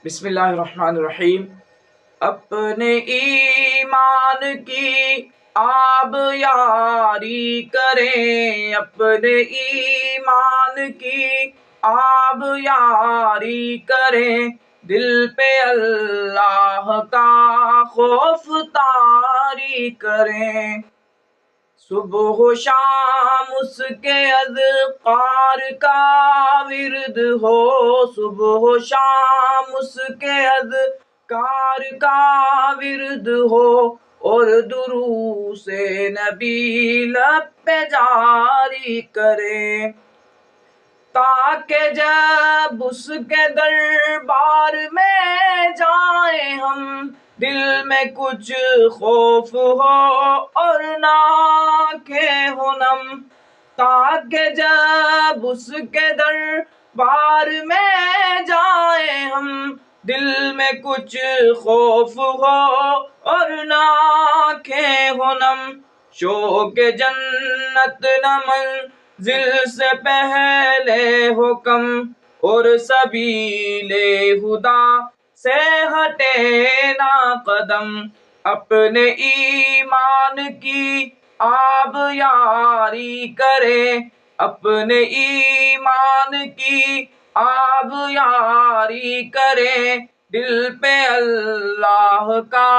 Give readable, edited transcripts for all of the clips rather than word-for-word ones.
بسم اللہ الرحمن الرحیم۔ اپنے ایمان کی آب یاری کریں، اپنے ایمان کی آب یاری کریں، دل پہ اللہ کا خوف طاری کریں۔ صبح و شام اس کے اذکار کا ورد ہو، صبح و شام اس کے اذکار کا ورد ہو، اور دروس نبی لب پہ جاری کریں، تاکہ جب اس کے دربار میں جائیں ہم، دل میں کچھ خوف ہو اور نہ آنکھیں ہو نم، تاکہ جب اس کے دربار میں جائیں ہم، دل میں کچھ خوف ہو اور نہ آنکھیں ہو نم۔ شوق جنت نہ منزل سے پہلے ہو کم، اور سبیل خدا سے ہٹے نہ قدم، اپنے ایمان کی آب یاری کرے، اپنے ایمان کی آب یاری کرے، دل پہ اللہ کا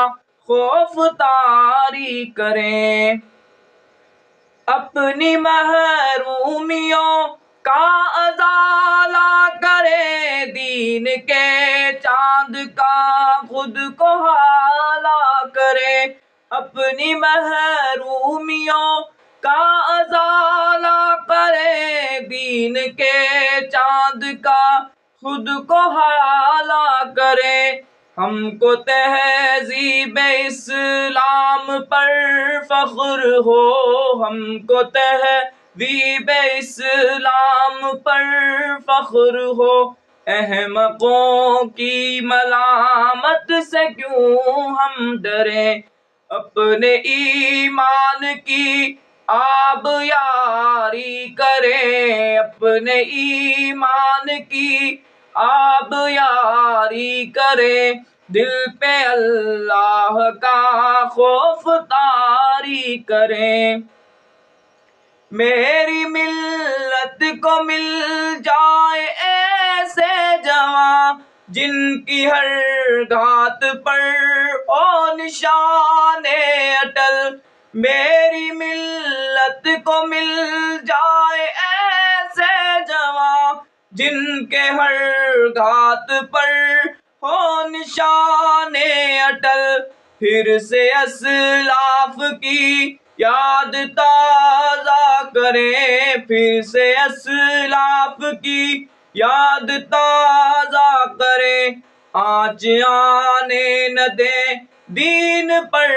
خوف طاری کریں۔ اپنی محرومیوں کا ازالہ کرے، دین کے چاند کا خود کو حالہ کرے، اپنی محرومیوں کا ازالہ کرے، دین کے چاند کا خود کو حالہ کرے۔ ہم کو تہذیب اسلام پر فخر ہو، ہم کو تہذیب اسلام پر فخر ہو، احمقوں کی ملامت سے کیوں ہم ڈریں، اپنے ایمان کی آب یاری کریں، اپنے ایمان کی آب یاری کریں، دل پہ اللہ کا خوف طاری کریں۔ میری ملت کو مل جائے ایسے جواں، جن کی ہر گھات پر ہو نشان اٹل، میری ملت کو مل جائے ایسے جواں، جن کے ہر گھات پر ہو نشان اٹل، پھر سے اسلاف کی یاد تازہ کریں، پھر سے اسلاف کی یاد تازہ کریں، آنچ آنے نہ دیں دین پر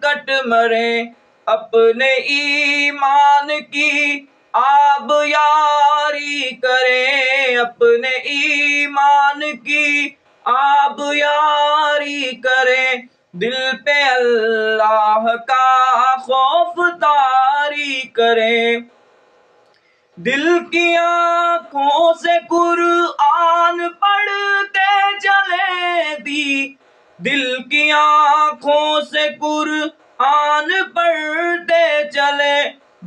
کٹ مریں، اپنے ایمان کی آب یاری کریں، اپنے ایمان کی آب یاری کریں، دل پہ اللہ کا خوف طاری کریں۔ دل کی آنکھوں سے قرآن پڑھتے چلیں، دل کی آنکھوں سے قرآن پڑھتے چلیں،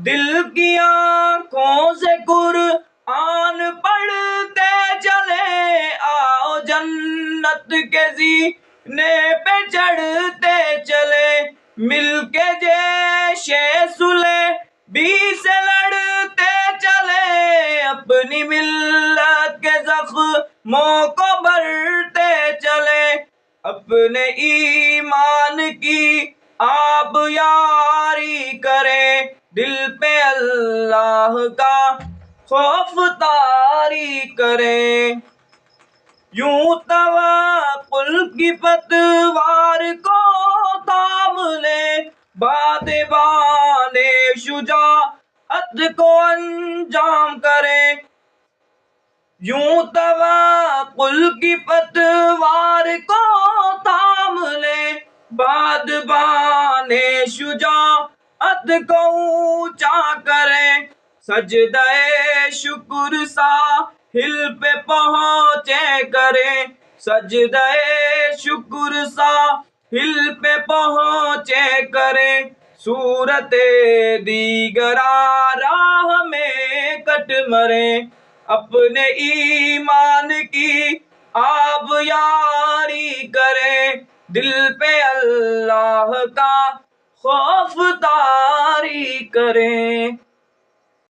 دل کی آنکھوں سے قرآن پڑھتے چلیں، آؤ جنت کے زینے پہ چڑھتے چلیں، مل کے جیش صلیبی سے لڑتے چلیں، اپنی ملت کے زخموں کو بھرتے چلیں، اپنے ایمان کی آب یاری کریں، دل پہ اللہ کا خوف طاری کریں۔ یوں توکل کی پتوار کو تھام لیں، بادبان شجاعت کو انجام کریں، یوں توکل کی پتوار کو تھام لیں، بادبان شجاعت کو اونچا کریں، سجدہ شکر ساحل پہ پہنچے کریں، سجدہ شکر ساحل پہ پہنچے کریں، صورت دیگرا راہ میں کٹ مریں، اپنے ایمان کی آب یاری کریں، دل پہ اللہ کا خوف طاری کریں۔